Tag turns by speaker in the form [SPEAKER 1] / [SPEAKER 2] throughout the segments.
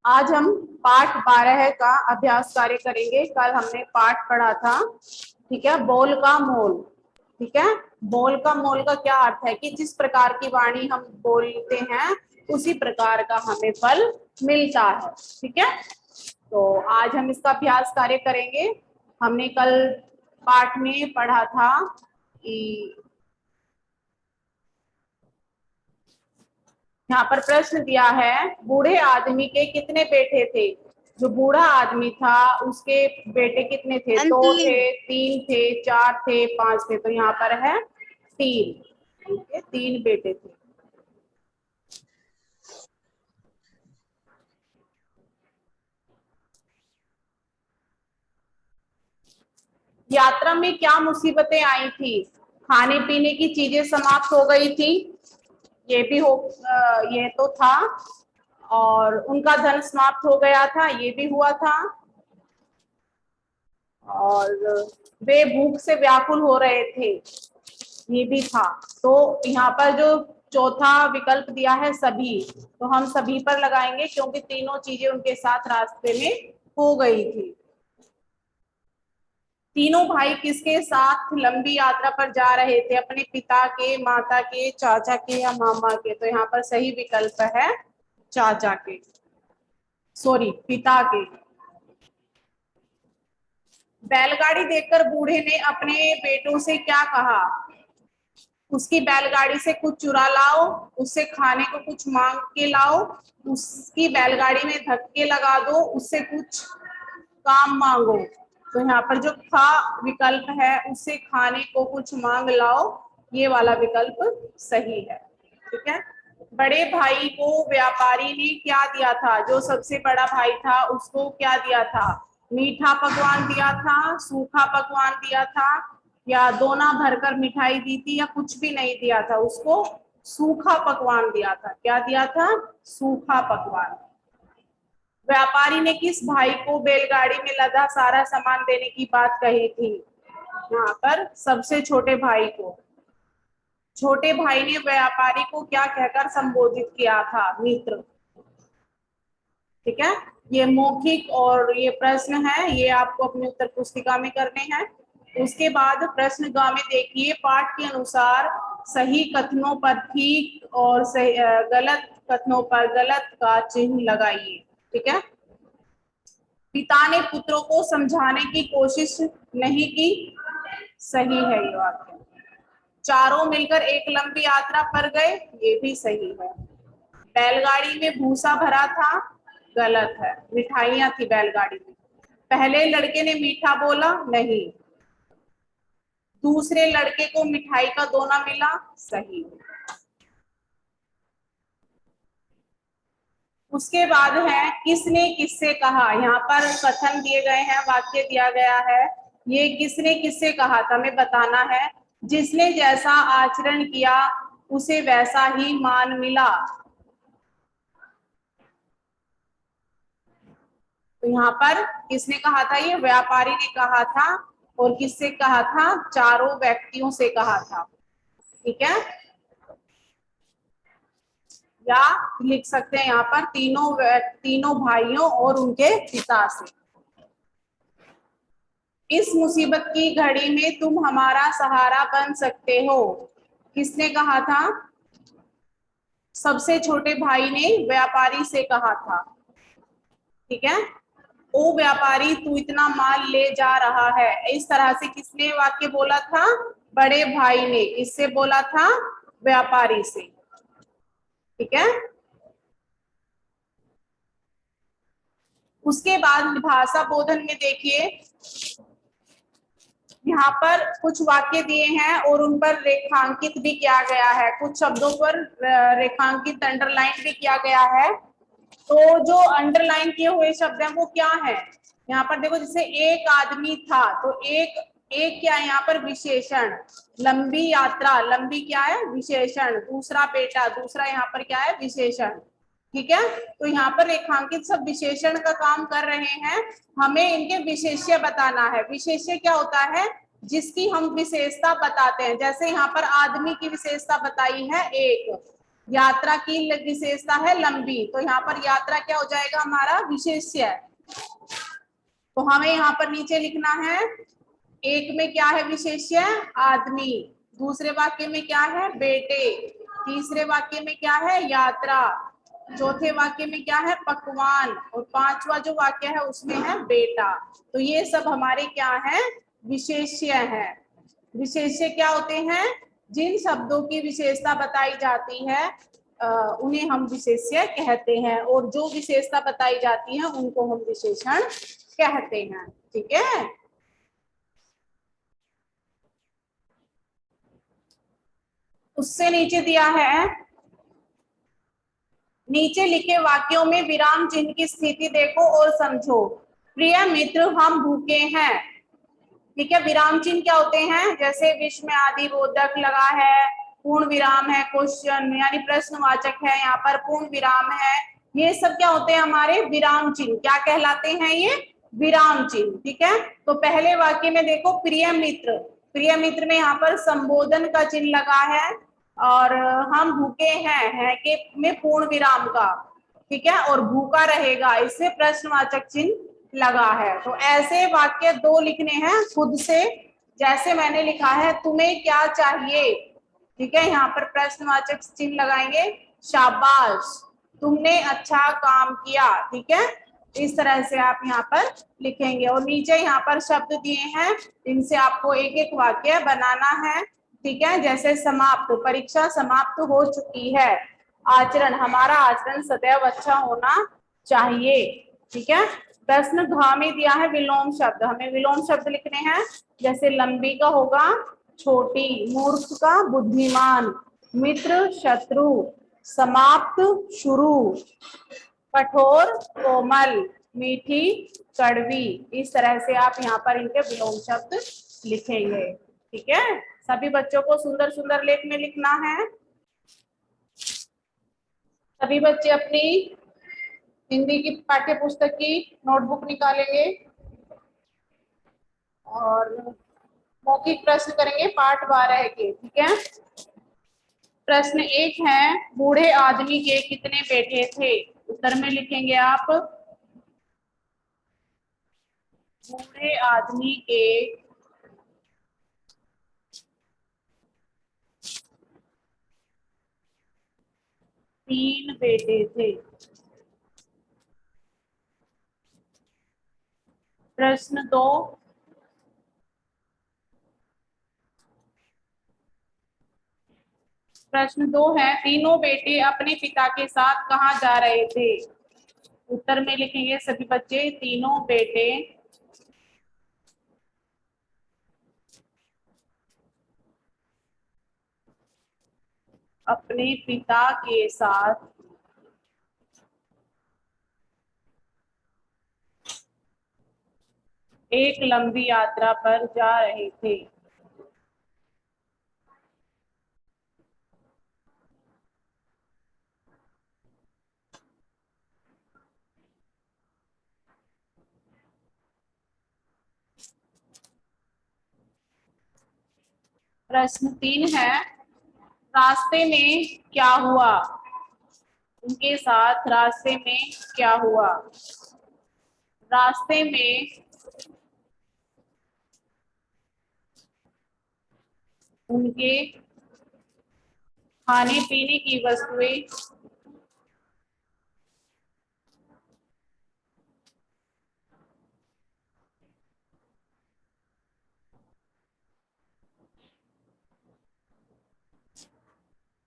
[SPEAKER 1] आज हम पाठ 12 का अभ्यास कार्य करेंगे। कल हमने पाठ पढ़ा था, ठीक है, बोल का मोल। ठीक है, बोल का मोल का क्या अर्थ है कि जिस प्रकार की वाणी हम बोलते हैं उसी प्रकार का हमें फल मिलता है। ठीक है, तो आज हम इसका अभ्यास कार्य करेंगे। हमने कल पाठ में पढ़ा था कि यहाँ पर प्रश्न दिया है, बूढ़े आदमी के कितने बेटे थे। जो बूढ़ा आदमी था उसके बेटे कितने थे? 2 थे, 3 थे, 4 थे, 5 थे। तो यहाँ पर है 3। ठीक है, 3 बेटे थे। यात्रा में क्या मुसीबतें आई थी? खाने पीने की चीजें समाप्त हो गई थी, ये भी हो, ये तो था। और उनका धन समाप्त हो गया था, ये भी हुआ था। और वे भूख से व्याकुल हो रहे थे, ये भी था। तो यहाँ पर जो चौथा विकल्प दिया है सभी, तो हम सभी पर लगाएंगे क्योंकि तीनों चीजें उनके साथ रास्ते में हो गई थी। तीनों भाई किसके साथ लंबी यात्रा पर जा रहे थे? अपने पिता के, माता के, चाचा के या मामा के? तो यहाँ पर सही विकल्प है चाचा के, सॉरी पिता के। बैलगाड़ी देखकर बूढ़े ने अपने बेटों से क्या कहा? उसकी बैलगाड़ी से कुछ चुरा लाओ, उससे खाने को कुछ मांग के लाओ, उसकी बैलगाड़ी में धक्के लगा दो, उससे कुछ काम मांगो। तो यहाँ पर जो खा विकल्प है, उससे खाने को कुछ मांग लाओ, ये वाला विकल्प सही है। ठीक है, बड़े भाई को व्यापारी ने क्या दिया था? जो सबसे बड़ा भाई था उसको क्या दिया था? मीठा पकवान दिया था, सूखा पकवान दिया था, या दोना भरकर मिठाई दी थी, या कुछ भी नहीं दिया था, उसको सूखा पकवान दिया था। क्या दिया था? सूखा पकवान। व्यापारी ने किस भाई को बैलगाड़ी में लदा सारा सामान देने की बात कही थी? यहाँ पर सबसे छोटे भाई को। छोटे भाई ने व्यापारी को क्या कहकर संबोधित किया था? मित्र। ठीक है, ये मौखिक और ये प्रश्न है, ये आपको अपनी उत्तर पुस्तिका में करने हैं। उसके बाद प्रश्न ग में देखिए, पाठ के अनुसार सही कथनों पर ठीक और सही, गलत कथनों पर गलत का चिन्ह लगाइए। ठीक है, पिता ने पुत्रों को समझाने की कोशिश नहीं की, सही है ये वाक्य। चारों मिलकर एक लंबी यात्रा पर गए, ये भी सही है। बैलगाड़ी में भूसा भरा था, गलत है, मिठाइयां थी बैलगाड़ी में। पहले लड़के ने मीठा बोला, नहीं। दूसरे लड़के को मिठाई का दोना मिला, सही। उसके बाद है किसने किससे कहा। यहाँ पर कथन दिए गए हैं, वाक्य दिया गया है, ये किसने किससे कहा था हमें बताना है। जिसने जैसा आचरण किया उसे वैसा ही मान मिला। तो यहाँ पर किसने कहा था? ये व्यापारी ने कहा था। और किससे कहा था? चारों व्यक्तियों से कहा था। ठीक है, या लिख सकते हैं यहाँ पर तीनों भाइयों और उनके पिता से। इस मुसीबत की घड़ी में तुम हमारा सहारा बन सकते हो, किसने कहा था? सबसे छोटे भाई ने व्यापारी से कहा था। ठीक है, ओ व्यापारी तू इतना माल ले जा रहा है, इस तरह से किसने वाक्य बोला था? बड़े भाई ने। इससे बोला था? व्यापारी से। ठीक है, उसके बाद भाषा बोधन में देखिए, यहाँ पर कुछ वाक्य दिए हैं और उन पर रेखांकित भी किया गया है, कुछ शब्दों पर रेखांकित अंडरलाइन भी किया गया है। तो जो अंडरलाइन किए हुए शब्द हैं वो क्या है? यहाँ पर देखो, जैसे एक आदमी था, तो एक एक क्या है यहाँ पर? विशेषण। लंबी यात्रा, लंबी क्या है? विशेषण। दूसरा बेटा, दूसरा यहाँ पर क्या है? विशेषण। ठीक है, तो यहाँ पर रेखांकित सब विशेषण का काम कर रहे हैं, हमें इनके विशेष्य बताना है। विशेष्य क्या होता है? जिसकी हम विशेषता बताते हैं। जैसे यहाँ पर आदमी की विशेषता बताई है एक, यात्रा की विशेषता है लंबी, तो यहाँ पर यात्रा क्या हो जाएगा हमारा विशेष्य। तो हमें यहाँ पर नीचे लिखना है, एक में क्या है विशेष्य आदमी, दूसरे वाक्य में क्या है बेटे, तीसरे वाक्य में क्या है यात्रा, चौथे वाक्य में क्या है पकवान, और पांचवा जो वाक्य है उसमें है बेटा। तो ये सब हमारे क्या है विशेष्य है। विशेष्य क्या होते हैं, जिन शब्दों की विशेषता बताई जाती है उन्हें हम विशेष्य कहते हैं, और जो विशेषता बताई जाती है उनको हम विशेषण कहते हैं। ठीक है, उससे नीचे दिया है, नीचे लिखे वाक्यों में विराम चिन्ह की स्थिति देखो और समझो। प्रिय मित्र हम भूखे हैं, ठीक है, विराम चिन्ह क्या होते हैं, जैसे विस्मय आदि बोधक लगा है, पूर्ण विराम है, क्वेश्चन यानी प्रश्नवाचक है, यहाँ पर पूर्ण विराम है, ये सब क्या होते हैं हमारे विराम चिन्ह, क्या कहलाते हैं ये विराम चिन्ह। ठीक है, तो पहले वाक्य में देखो प्रिय मित्र, प्रिय मित्र में यहाँ पर संबोधन का चिन्ह लगा है, और हम भूखे हैं, है के में पूर्ण विराम का, ठीक है, और भूखा रहेगा इससे प्रश्नवाचक चिन्ह लगा है। तो ऐसे वाक्य दो लिखने हैं खुद से, जैसे मैंने लिखा है तुम्हें क्या चाहिए, ठीक है, यहाँ पर प्रश्नवाचक चिन्ह लगाएंगे, शाबाश तुमने अच्छा काम किया, ठीक है, इस तरह से आप यहाँ पर लिखेंगे। और नीचे यहाँ पर शब्द दिए हैं, इनसे आपको एक एक वाक्य बनाना है, ठीक है, जैसे समाप्त, परीक्षा समाप्त हो चुकी है, आचरण हमारा आचरण सदैव अच्छा होना चाहिए, ठीक है। प्रश्न घ में दिया है विलोम शब्द, हमें विलोम शब्द लिखने हैं, जैसे लंबी का होगा छोटी, मूर्ख का बुद्धिमान, मित्र शत्रु, समाप्त शुरू, कठोर कोमल, मीठी कड़वी, इस तरह से आप यहाँ पर इनके विलोम शब्द लिखेंगे। ठीक है, सभी बच्चों को सुंदर सुंदर लेख में लिखना है। सभी बच्चे अपनी हिंदी की पाठ्य पुस्तक की नोटबुक निकालेंगे और मौखिक प्रश्न करेंगे पाठ 12 के। ठीक है, प्रश्न 1 है, बूढ़े आदमी के कितने बेटे थे? उत्तर में लिखेंगे आप, बूढ़े आदमी के 3 बेटे थे। प्रश्न 2, प्रश्न 2 है, तीनों बेटे अपने पिता के साथ कहाँ जा रहे थे? उत्तर में लिखेंगे सभी बच्चे, तीनों बेटे अपने पिता के साथ एक लंबी यात्रा पर जा रहे थे। प्रश्न 3 है, रास्ते में क्या हुआ? उनके साथ रास्ते में क्या हुआ? रास्ते में उनके खाने पीने की वस्तुएं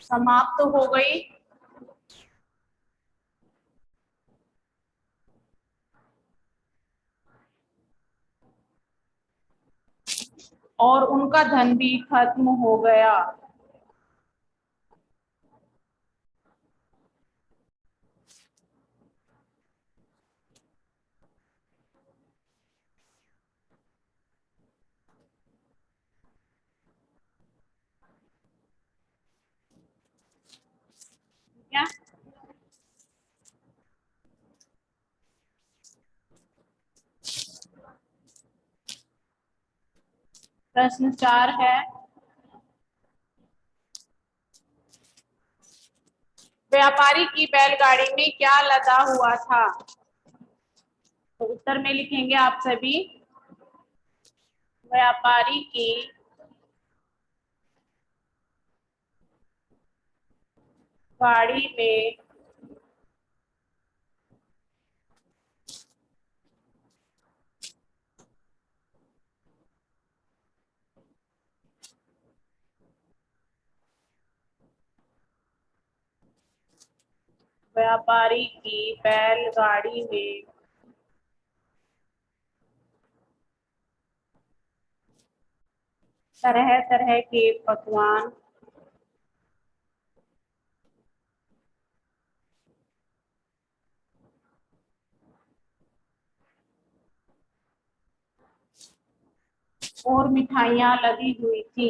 [SPEAKER 1] समाप्त हो गई और उनका धन भी खत्म हो गया। क्या? प्रश्न 4 है, व्यापारी की बैलगाड़ी में क्या लदा हुआ था? तो उत्तर में लिखेंगे आप सभी, व्यापारी की गाड़ी में व्यापारी की बैलगाड़ी में तरह तरह के पकवान और मिठाइयां लदी हुई थी।